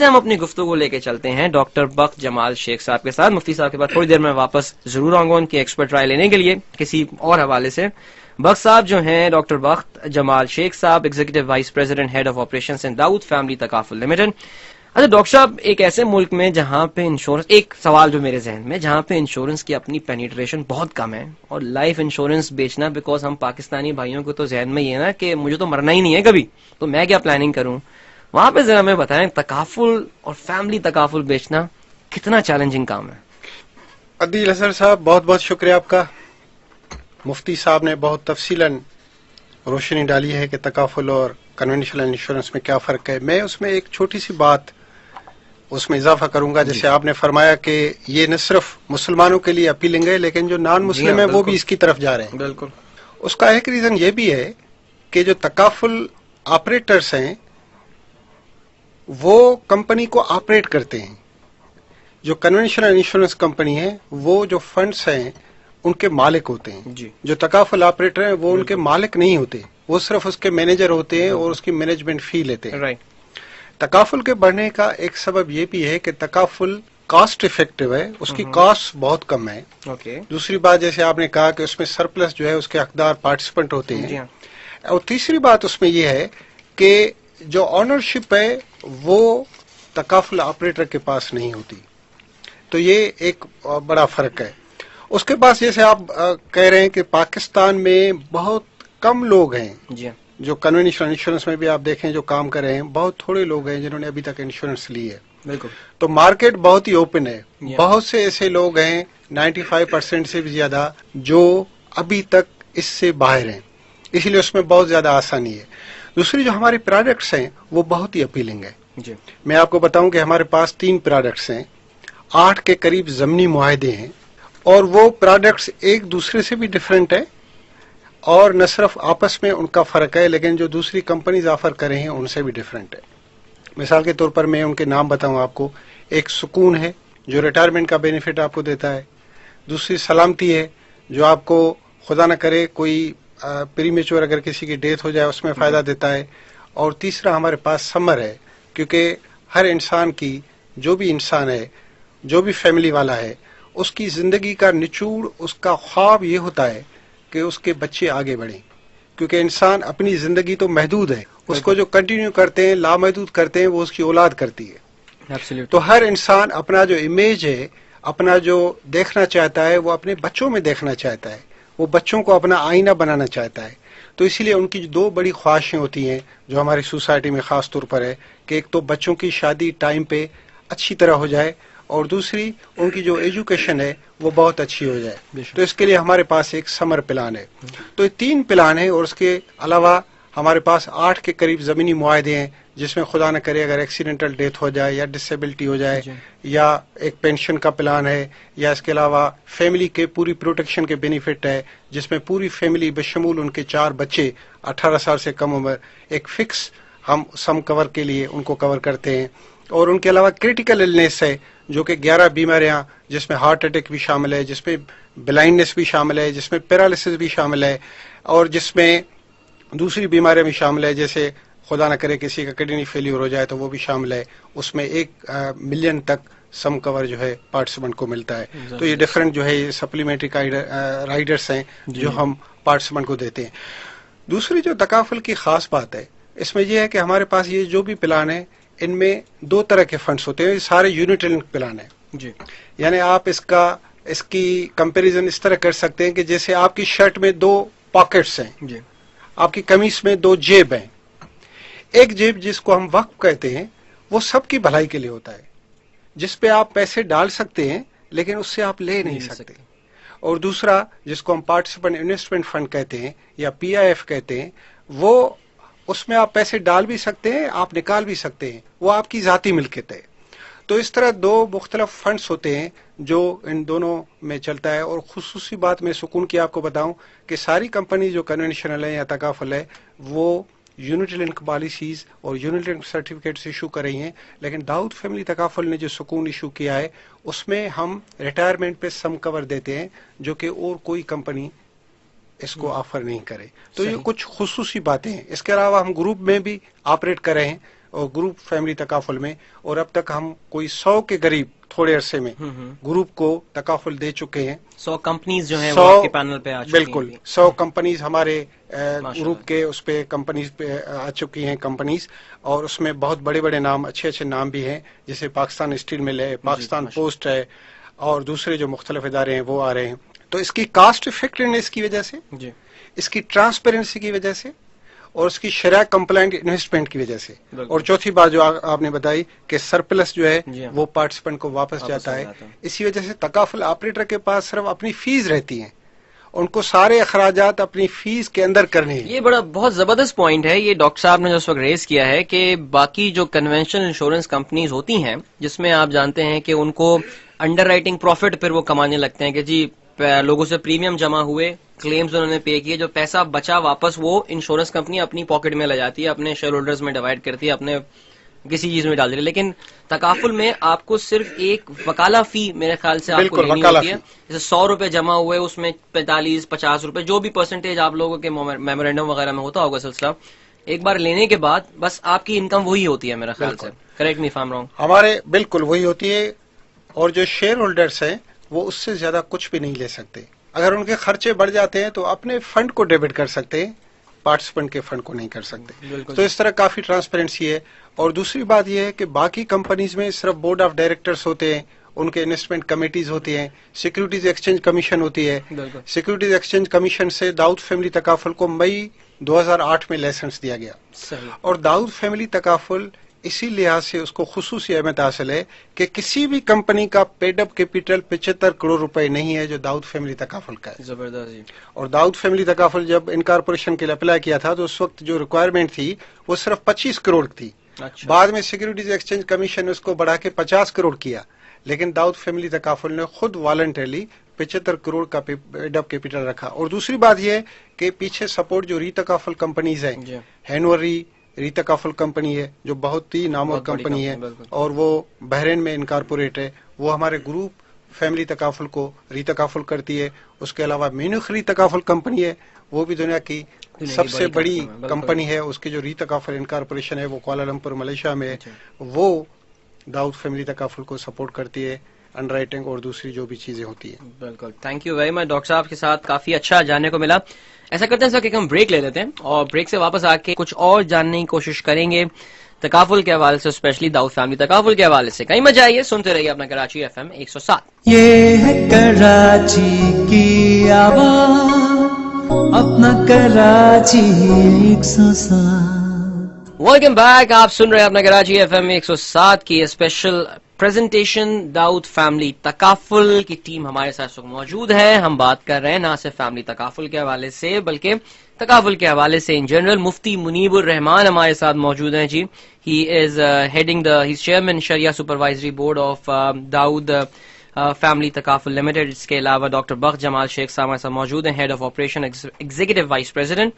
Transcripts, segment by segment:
سے ہم اپنی گفتگو لے کے چلتے ہیں ڈاکٹر بخت جمال شیخ صاحب کے ساتھ. مفتی صاحب کے بعد تھوڑی دیر میں واپس ضرور آؤں گا ان کی ایکسپرٹ رائے لینے کے لیے کسی اور حوالے سے. بخت صاحب جو ہیں ڈاکٹر بخت جمال شیخ صاحب executive vice president head of operations in Dawood Family Takaful Limited. اچھا ڈاکٹر صاحب، ایک ایسے ملک میں جہاں پہ انشورنس، ایک سوال جو میرے ذہن میں، جہاں پہ انشورنس کی اپنی پینیٹریشن بہت کم ہے اور لائف انشورنس بیچنا، بیکاز ہم پاکستانی بھائیوں کو تو ذہن میں یہ ہے نا کہ مجھے تو مرنا ہی نہیں ہے کبھی، تو میں کیا پلاننگ کروں، وہاں پہ ذرا ہمیں بتائیں تکافل اور فیملی تکافل بیچنا کتنا چیلنجنگ کام ہے. عدیل اظہر صاحب، بہت بہت شکریہ آپ کا. مفتی صاحب نے بہت تفصیلاً روشنی ڈالی ہے کہ تکافل اور کنونشنل انشورنس میں کیا فرق ہے. میں اس میں ایک چھوٹی سی بات اس میں اضافہ کروں گا. جیسے آپ نے فرمایا کہ یہ نہ صرف مسلمانوں کے لیے اپیلنگ ہے لیکن جو نان مسلم ہیں وہ بھی اس کی طرف جا رہے ہیں. بالکل. اس کا ایک ریزن یہ بھی ہے کہ جو تکافل آپریٹرز ہیں وہ کمپنی کو آپریٹ کرتے ہیں. جو کنونشنل انشورنس کمپنی ہے وہ جو فنڈز ہیں ان کے مالک ہوتے ہیں. جی. جو تکافل آپریٹر ہیں وہ ان کے مالک نہیں ہوتے، وہ صرف اس کے مینیجر ہوتے ہیں اور اس کی مینجمنٹ فی لیتے ہیں. رائٹ. تکافل کے بڑھنے کا ایک سبب یہ بھی ہے کہ تکافل کاسٹ افیکٹو ہے، اس کی کاسٹ بہت کم ہے. اوکے. دوسری بات جیسے آپ نے کہا کہ اس میں سرپلس جو ہے اس کے حقدار پارٹیسپینٹ ہوتے ہیں. جی ہاں. اور تیسری بات اس میں یہ ہے کہ جو آنرشپ ہے وہ تکافل آپریٹر کے پاس نہیں ہوتی. تو یہ ایک بڑا فرق ہے. اس کے بعد جیسے آپ کہہ رہے ہیں کہ پاکستان میں بہت کم لوگ ہیں جی ہاں. جو کنونشنل انشورنس میں بھی آپ دیکھیں جو کام کر رہے ہیں، بہت تھوڑے لوگ ہیں جنہوں نے ابھی تک انشورنس لی ہے. بالکل. تو مارکیٹ بہت ہی اوپن ہے. Yeah. بہت سے ایسے لوگ ہیں 95% سے بھی زیادہ جو ابھی تک اس سے باہر ہیں، اسی لیے اس میں بہت زیادہ آسانی ہے. دوسری جو ہمارے پروڈکٹس ہیں وہ بہت ہی اپیلنگ ہے. جی. میں آپ کو بتاؤں کہ ہمارے پاس 3 پروڈکٹس ہیں، 8 کے قریب ضمنی معاہدے ہیں، اور وہ پروڈکٹس ایک دوسرے سے بھی ڈفرینٹ ہیں اور نہ صرف آپس میں ان کا فرق ہے لیکن جو دوسری کمپنیز آفر کر رہے ہیں ان سے بھی ڈفرینٹ ہے. مثال کے طور پر میں ان کے نام بتاؤں آپ کو. ایک سکون ہے جو ریٹائرمنٹ کا بینیفٹ آپ کو دیتا ہے. دوسری سلامتی ہے جو آپ کو خدا نہ کرے کوئی پری میچور اگر کسی کی ڈیتھ ہو جائے اس میں فائدہ دیتا ہے. اور تیسرا ہمارے پاس سمر ہے، کیونکہ ہر انسان کی، جو بھی انسان ہے، جو بھی فیملی والا ہے، اس کی زندگی کا نچوڑ، اس کا خواب یہ ہوتا ہے کہ اس کے بچے آگے بڑھیں. کیونکہ انسان اپنی زندگی تو محدود ہے، اس کو جو کنٹینیو کرتے ہیں، لامحدود کرتے ہیں، وہ اس کی اولاد کرتی ہے. Absolutely. تو ہر انسان اپنا جو امیج ہے، اپنا جو دیکھنا چاہتا ہے وہ اپنے بچوں میں دیکھنا چاہتا ہے، وہ بچوں کو اپنا آئینہ بنانا چاہتا ہے. تو اسی لیے ان کی 2 بڑی خواہشیں ہوتی ہیں جو ہماری سوسائٹی میں خاص طور پر ہے کہ ایک تو بچوں کی شادی ٹائم پہ اچھی طرح ہو جائے، اور دوسری ان کی جو ایجوکیشن ہے وہ بہت اچھی ہو جائے. تو اس کے لیے ہمارے پاس ایک سمر پلان ہے. تو یہ 3 پلان ہیں، اور اس کے علاوہ ہمارے پاس 8 کے قریب زمینی معاہدے ہیں جس میں خدا نہ کرے اگر ایکسیڈنٹل ڈیتھ ہو جائے یا ڈسیبلٹی ہو جائے، یا ایک پینشن کا پلان ہے، یا اس کے علاوہ فیملی کے پوری پروٹیکشن کے بینیفٹ ہے جس میں پوری فیملی بشمول ان کے 4 بچے 18 سال سے کم عمر ایک فکس ہم سم کور کے لیے ان کو کور کرتے ہیں. اور ان کے علاوہ کریٹیکل النیس ہے جو کہ 11 بیماریاں جس میں ہارٹ اٹیک بھی شامل ہے، جس میں بلائنڈنس بھی شامل ہے، جس میں پیرالسس بھی شامل ہے، اور جس میں دوسری بیماریاں بھی شامل ہے، جیسے خدا نہ کرے کسی کا کڈنی فیلیور ہو جائے تو وہ بھی شامل ہے. اس میں 1 ملین تک سم کور جو ہے پارٹیسپینٹ کو ملتا ہے. تو یہ ڈفرینٹ جو ہے یہ سپلیمنٹری رائڈرس ہیں جو ہم پارٹیسپینٹ کو دیتے ہیں. دوسری جو تکافل کی خاص بات ہے اس میں یہ ہے کہ ہمارے پاس یہ جو بھی پلان ہے ان میں 2 طرح کے فنڈس ہوتے ہیں. یہ سارے یونٹ لنک پلان ہیں. جی. یعنی آپ اس کی کمپیریزن اس طرح کر سکتے ہیں کہ جیسے آپ کی شرٹ میں 2 پاکٹس ہیں، جی. آپ کی قمیص میں 2 جیب ہیں. ایک جیب جس کو ہم وقف کہتے ہیں وہ سب کی بھلائی کے لیے ہوتا ہے، جس پہ آپ پیسے ڈال سکتے ہیں لیکن اس سے آپ لے نہیں سکتے. اور دوسرا جس کو ہم پارٹیسپینٹ انویسٹمنٹ فنڈ کہتے ہیں یا PIF کہتے ہیں، وہ اس میں آپ پیسے ڈال بھی سکتے ہیں، آپ نکال بھی سکتے ہیں، وہ آپ کی ذاتی ملکیت ہے. تو اس طرح 2 مختلف فنڈس ہوتے ہیں جو ان دونوں میں چلتا ہے. اور خصوصی بات میں سکون کی آپ کو بتاؤں کہ ساری کمپنی جو کنونشنل ہے یا تکافل ہے وہ یونٹ لنک پالیسیز اور یونٹ لنک سرٹیفکیٹس ایشو کر رہی ہیں، لیکن داؤد فیملی تکافل نے جو سکون ایشو کیا ہے اس میں ہم ریٹائرمنٹ پہ سم کور دیتے ہیں جو کہ اور کوئی کمپنی اس کو آفر نہیں کرے. تو یہ کچھ خصوصی باتیں ہیں. اس کے علاوہ ہم گروپ میں بھی آپریٹ کر رہے ہیں. اور گروپ فیملی تکافل میں، اور اب تک ہم کوئی 100 کے قریب تھوڑے عرصے میں گروپ کو تکافل دے چکے ہیں. 100 کمپنیز جو ہیں وہ آپ کے پینل پہ آ چکی ہیں. بالکل 100 کمپنیز ہمارے گروپ کے اس پہ کمپنیز پہ آ چکی ہیں کمپنیز، اور اس میں بہت بڑے بڑے نام، اچھے اچھے نام بھی ہیں، جیسے پاکستان اسٹیل مل ہے، پاکستان پوسٹ ہے، اور دوسرے جو مختلف ادارے ہیں وہ آ رہے ہیں. تو اس کی کاسٹ افیکٹونیس کی وجہ سے، جی اس کی ٹرانسپیرنسی کی وجہ سے، اور اس کی شرح کمپلائنٹ انویسٹمنٹ کی وجہ سے، اور چوتھی بات جو آپ نے بتائی کہ سرپلس جو ہے وہ پارٹیسپینٹ کو واپس جاتا ہے. اسی وجہ سے تکافل آپریٹر کے پاس صرف اپنی فیس رہتی ہیں، ان کو سارے اخراجات اپنی فیس کے اندر کرنے ہیں. یہ بہت زبردست پوائنٹ ہے یہ ڈاکٹر صاحب نے جو اس وقت ریز کیا ہے کہ باقی جو کنونشنل انشورنس کمپنیز ہوتی ہیں جس میں آپ جانتے ہیں کہ ان کو انڈر رائٹنگ پروفٹ پھر وہ کمانے لگتے ہیں کہ جی لوگوں سے پریمیم جمع ہوئے، کلیمز انہوں نے پے کیے، جو پیسہ بچا واپس وہ انشورنس کمپنی اپنی پاکٹ میں لے جاتی ہے، اپنے شیئر ہولڈرز میں ڈیوائڈ کرتی ہے، اپنے کسی چیز میں ڈال دیتی ہے. لیکن تکافل میں آپ کو صرف ایک وکالہ فی میرے خیال سے آپ کو لینی ہوتی ہے. جیسے 100 روپے جمع ہوئے، اس میں 45-50 روپے جو بھی پرسنٹیج آپ لوگوں کے میمورینڈم وغیرہ میں ہوتا ہوگا سلسلہ، ایک بار لینے کے بعد بس آپ کی انکم وہی ہوتی ہے میرے خیال سے. Correct me if I am wrong. ہمارے بالکل وہی ہوتی ہے، اور جو شیئر ہولڈرس ہیں وہ اس سے زیادہ کچھ بھی نہیں لے سکتے. اگر ان کے خرچے بڑھ جاتے ہیں تو اپنے فنڈ کو ڈیبٹ کر سکتے ہیں، پارٹیسپینٹ کے فنڈ کو نہیں کر سکتے. تو اس طرح کافی ٹرانسپیرنسی ہے. اور دوسری بات یہ ہے کہ باقی کمپنیز میں صرف بورڈ آف ڈائریکٹرز ہوتے ہیں، ان کے انویسٹمنٹ کمیٹیز ہوتی ہیں، سیکیورٹیز ایکسچینج کمیشن ہوتی ہے. سیکیورٹیز ایکسچینج کمیشن سے داؤد فیملی تکافل کو مئی 2008 میں لائسنس دیا گیا. اور داؤد فیملی تکافل اسی لحاظ سے اس کو خصوصی اہمیت حاصل ہے کہ کسی بھی کمپنی کا پیڈ اپ کیپٹل 75 کروڑ روپے نہیں ہے جو داؤد فیملی تکافل کا ہے. زبردست. اور داؤد فیملی تکافل جب انکارپوریشن کے لیے اپلائی کیا تھا تو اس وقت جو ریکوائرمنٹ تھی وہ صرف 25 کروڑ تھی. بعد میں سیکیورٹیز ایکسچینج کمیشن نے اس کو بڑھا کے 50 کروڑ کیا، لیکن داؤد فیملی تکافل نے خود والنٹرلی 75 کروڑ کا پیڈ اپ کیپٹل رکھا. اور دوسری بات یہ ہے کہ پیچھے سپورٹ جو ری تکافل کمپنیز ہیں، ہینور ری تکافل کمپنی ہے جو بہت ہی نامور کمپنی ہے، اور وہ بحرین میں انکارپوریٹ ہے، وہ ہمارے گروپ فیملی تکافل کو ری تکافل کرتی ہے. اس کے علاوہ مینوخ ری تکافل کمپنی ہے، وہ بھی دنیا کی سب سے بڑی کمپنی ہے. اس کی جو ری تکافل انکارپوریشن ہے وہ کوالالمپور ملیشیا میں ہے، وہ داؤد فیملی تکافل کو سپورٹ کرتی ہے، انڈر رائٹنگ اور دوسری جو بھی چیزیں ہوتی ہیں. بالکل. Thank you very much doctor صاحب کے ساتھ کافی اچھا جاننے کو ملا. ایسا کرتے ہیں سر کہ ہم بریک لے لیتے ہیں اور بریک سے واپس آ کے کچھ اور جاننے کی کوشش کریں گے تکافل کے حوالے سے، اسپیشلی داؤد فیملی تکافل کے حوالے سے. کہیں مت جائیے، سنتے رہیے اپنا کراچی ایف ایم 107. یہ ہے کراچی کی آواز، اپنا کراچی 107. Welcome back. آپ سن رہے ہیں اپنا کراچی ایف ایم 107 کی اسپیشل پریزنٹیشن داؤد فیملی تکافل کی ٹیم ہمارے ساتھ موجود ہے. ہم بات کر رہے ہیں نہ صرف فیملی تکافل کے حوالے سے بلکہ تکافل کے حوالے سے ان جنرل. مفتی منیب الرحمان ہمارے ساتھ موجود ہیں جی. He is heading he is chairman Shariah supervisory board of Dawood Family Takaful Limited. اس کے علاوہ ڈاکٹر بخت جمال شیخ صاحب ہمارے ساتھ موجود ہیں، head of operation executive vice president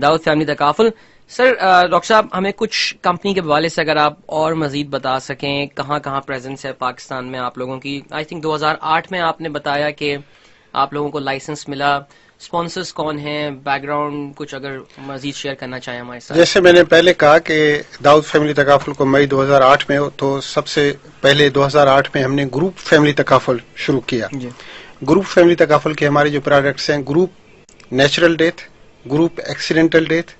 Dawood Family Takaful. Sir doctor صاحب ہمیں کچھ کمپنی کے حوالے سے اگر آپ اور مزید بتا سکیں، کہاں کہاں پریزنس ہے پاکستان میں آپ لوگوں کی؟ آئی تھنک 2008 میں آپ نے بتایا کہ آپ لوگوں کو لائسنس ملا. اسپانسرز کون ہیں، بیک گراؤنڈ کچھ اگر مزید شیئر کرنا چاہیں ہمارے ساتھ؟ جیسے میں نے پہلے کہا کہ داؤد فیملی تکافل کو مئی 2008 میں، تو سب سے پہلے 2008 میں ہم نے گروپ فیملی تکافل شروع کیا. گروپ فیملی تکافل کے ہمارے جو پروڈکٹس ہیں، group natural death, group accidental death,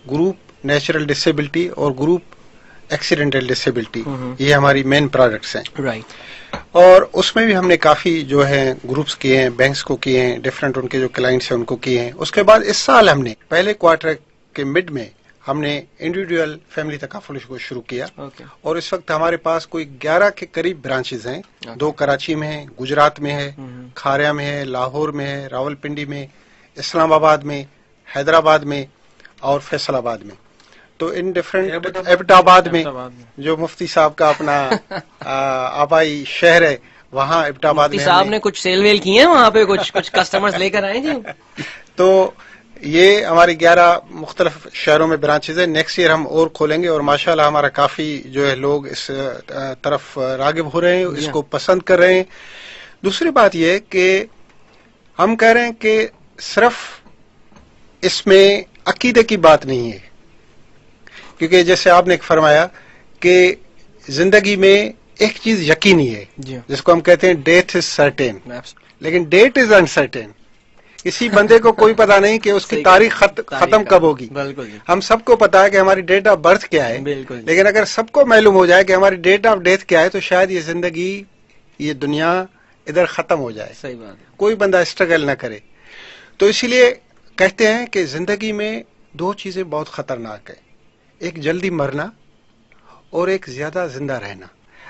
group natural disability اور گروپ ایکسیڈنٹل ڈسیبلٹی، یہ ہماری مین پروڈکٹس ہیں. رائٹ. اور اس میں بھی ہم نے کافی جو ہے گروپس کیے ہیں، بینکس کو کیے ہیں، ڈفرینٹ ان کے جو کلائنٹس ہیں ان کو کیے ہیں. اس کے بعد اس سال ہم نے پہلے کوارٹر کے مڈ میں ہم نے انڈیویجول فیملی تکافل کو شروع کیا. اور اس وقت ہمارے پاس کوئی 11 کے قریب برانچز ہیں. 2 کراچی میں ہیں، گجرات میں ہے، کھاریا میں ہے، لاہور میں ہے، راول پنڈی میں، اسلام آباد میں، حیدرآباد میں اور فیصل آباد میں. تو ان ڈفرینٹ ایبٹ آباد میں جو مفتی صاحب کا اپنا آبائی شہر ہے، وہاں ایبٹ آباد میں مفتی صاحب نے کچھ سیل ویل کی ہیں وہاں پہ، کچھ کسٹمرز لے کر آئے جی. تو یہ ہماری 11 مختلف شہروں میں برانچز ہیں. نیکسٹ ایئر ہم اور کھولیں گے، اور ماشاءاللہ ہمارا کافی جو ہے لوگ اس طرف راغب ہو رہے ہیں، اس کو پسند کر رہے ہیں. دوسری بات یہ کہ ہم کہہ رہے ہیں کہ صرف اس میں عقیدے کی بات نہیں ہے، کیونکہ جیسے آپ نے فرمایا کہ زندگی میں ایک چیز یقینی ہے جی جس کو ہم کہتے ہیں ڈیتھ از سرٹین، لیکن ڈیٹ از انسرٹین. کسی بندے کو کوئی پتا نہیں کہ اس کی تاریخ ختم کب ہوگی. بالکل جی ہم سب کو پتا ہے کہ ہماری ڈیٹ آف برتھ کیا ہے، بالکل جی. لیکن اگر سب کو معلوم ہو جائے کہ ہماری ڈیٹ آف ڈیتھ کیا ہے تو شاید یہ زندگی، یہ دنیا ادھر ختم ہو جائے، صحیح بات ہے. کوئی بندہ اسٹرگل نہ کرے. تو اسی لیے کہتے ہیں کہ زندگی میں دو چیزیں بہت خطرناک ہیں، ایک جلدی مرنا اور ایک زیادہ زندہ رہنا.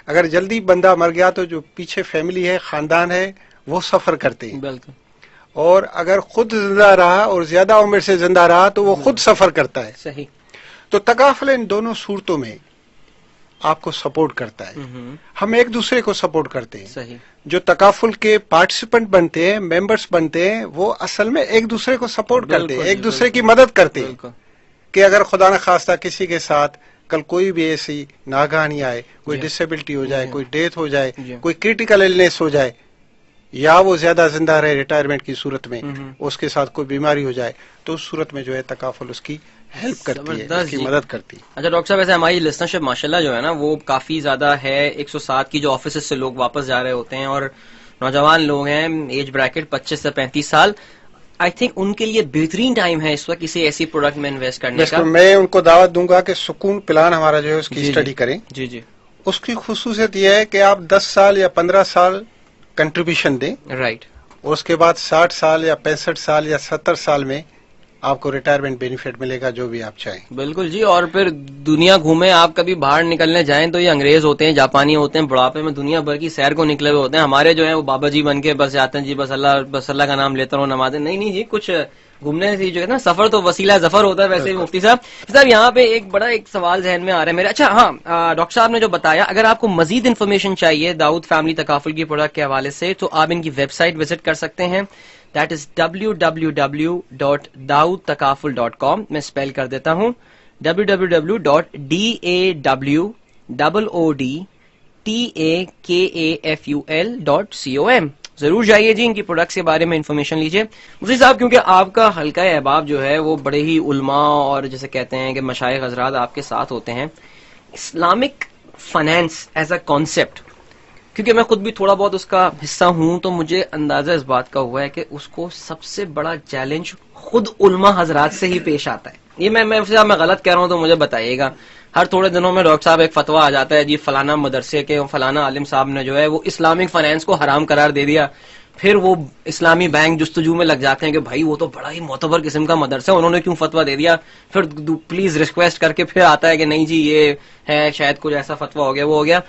اگر جلدی بندہ مر گیا تو جو پیچھے فیملی ہے، خاندان ہے، وہ سفر کرتے ہیں، بالکل اور اگر خود زندہ رہا اور زیادہ عمر سے زندہ رہا تو وہ خود سفر کرتا ہے. صحیح. تو تکافل ان دونوں صورتوں میں آپ کو سپورٹ کرتا ہے. ہم ایک دوسرے کو سپورٹ کرتے ہیں. صحیح. جو تکافل کے پارٹیسپینٹ بنتے ہیں، ممبرس بنتے ہیں، وہ اصل میں ایک دوسرے کو سپورٹ کرتے ہیں، ایک دوسرے کی مدد کرتے ہیں. بالکل کہ اگر خدا نخواستہ کسی کے ساتھ کل کوئی بھی ایسی ناگہانی آئے، کوئی جی. ڈسیبلٹی ہو جائے، جی. کوئی ڈیتھ ہو جائے، جی. کوئی کریٹیکل النیس ہو جائے، یا وہ زیادہ زندہ رہے ریٹائرمنٹ کی صورت میں، اس کے ساتھ کوئی بیماری ہو جائے، تو اس صورت میں جو ہے تکافل اس کی ہیلپ کرتی ہے، زبردست اس کی جی. مدد کرتی ہے. اچھا ڈاکٹر صاحب، ویسے ہماری لسنرشپ ماشاءاللہ جو ہے نا وہ کافی زیادہ ہے. 107 کی جو آفیسز سے لوگ واپس جا رہے ہوتے ہیں اور نوجوان لوگ ہیں، ایج بریکٹ 25 سے 35 سال. آئی تھنک ان کے لیے بہترین ٹائم ہے اس وقت کسی ایسی پروڈکٹ میں انویسٹ کرنے کا. میں ان کو دعوت دوں گا کہ سکون پلان ہمارا جو ہے اس کی جی. اسٹڈی کریں. جی جی اس کی خصوصیت یہ ہے کہ آپ 10 سال یا 15 سال کنٹریبیوشن دیں، رائٹ. اور اس کے بعد 60 سال یا 65 سال یا 70 سال میں آپ کو ریٹائرمنٹ بینیفٹ ملے گا، جو بھی آپ چاہیں. بالکل جی. اور پھر دنیا گھومیں، آپ کبھی باہر نکلنے جائیں تو یہ انگریز ہوتے ہیں، جاپانی ہوتے ہیں، بڑھاپے میں دنیا بھر کی سیر کو نکلے ہوئے ہوتے ہیں. ہمارے جو ہیں وہ بابا جی بن کے بس جاتے ہیں، جی بس اللہ کا نام لیتا رہو، نمازیں نہیں جی، کچھ گھومنے سے جو ہے نا سفر تو وسیلہ ظفر ہوتا ہے. ویسے بھی مفتی صاحب یہاں پہ ایک بڑا ایک سوال ذہن میں آ رہا ہے میرے. اچھا ہاں، ڈاکٹر صاحب نے جو بتایا، اگر آپ کو مزید انفارمیشن چاہیے داؤد فیملی تکافل کی پروڈکٹ کے حوالے سے تو آپ ان کی ویب سائٹ وزٹ کر سکتے ہیں. That is www.dawoodtakaful.com. میں اسپیل کر دیتا ہوں www.dawoodtakaful.com. ضرور جائیے جی، ان کی پروڈکٹس کے بارے میں انفارمیشن لیجیے. مفتی صاحب کیونکہ آپ کا حلقہ احباب جو ہے وہ بڑے ہی علماء اور جیسے کہتے ہیں کہ مشائخ حضرات آپ کے ساتھ ہوتے ہیں، Islamic finance as a concept, کیونکہ میں خود بھی تھوڑا بہت اس کا حصہ ہوں تو مجھے اندازہ اس بات کا ہوا ہے کہ اس کو سب سے بڑا چیلنج خود علماء حضرات سے ہی پیش آتا ہے. یہ میں غلط کہہ رہا ہوں تو مجھے بتائیے گا. ہر تھوڑے دنوں میں ڈاکٹر صاحب ایک فتویٰ آ جاتا ہے، جی فلانا مدرسے کے فلانا عالم صاحب نے جو ہے وہ اسلامک فائنینس کو حرام قرار دے دیا. پھر وہ اسلامی بینک جستجو میں لگ جاتے ہیں کہ بھائی وہ تو بڑا ہی معتبر قسم کا مدرسہ ہے، انہوں نے کیوں فتویٰ دے دیا. پھر پلیز ریکویسٹ کر کے پھر آتا ہے کہ نہیں جی یہ ہے شاید کچھ ایسا فتویٰ ہو گیا وہ ہو گیا.